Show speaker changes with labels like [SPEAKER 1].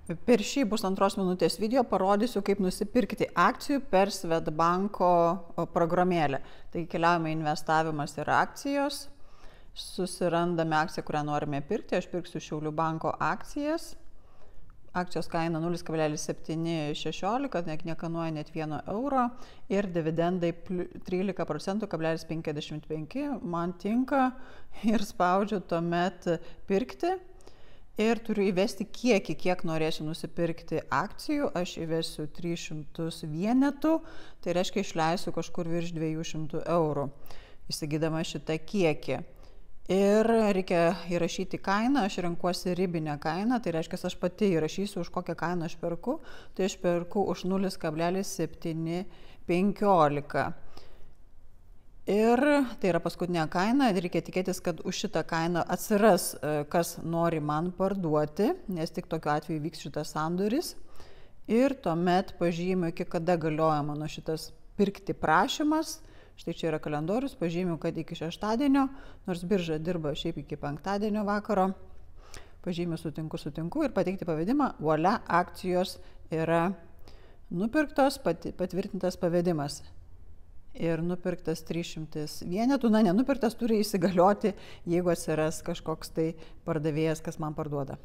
[SPEAKER 1] Per šį 1,5 minutės video parodysiu, kaip nusipirkti akcijų per Swedbanko programėlę. Tai keliaujame investavimas ir akcijos, susirandame akciją, kurią norime pirkti. Aš pirksiu Šiaulių banko akcijas. Akcijos kaina 0,716, nekainuoja net 1 euro ir dividendai 13,55%. Man tinka ir spaudžiu tuomet pirkti. Ir turiu įvesti kiekį, kiek norėsiu nusipirkti akcijų. Aš įvesiu 300 vienetų, tai reiškia išleisiu kažkur virš 200 eurų, įsigydama šitą kiekį. Ir reikia įrašyti kainą, aš renkuosi ribinę kainą, tai reiškia, aš pati įrašysiu, už kokią kainą aš perku. Tai aš perku už 0,715. Ir tai yra paskutinė kaina, reikia tikėtis, kad už šitą kainą atsiras, kas nori man parduoti, nes tik tokiu atveju vyks šitas sandoris. Ir tuomet pažymiu, iki kada galioja mano šitas pirkti prašymas. Štai čia yra kalendorius, pažymiu, kad iki šeštadienio, nors birža dirba šiaip iki penktadienio vakaro. Pažymiu sutinku ir pateikti pavedimą. Voila, akcijos yra nupirktos, patvirtintas pavedimas. Ir nupirktas 300 vienetų, nenupirktas turi įsigalioti, jeigu atsiras kažkoks tai pardavėjas, kas man parduoda.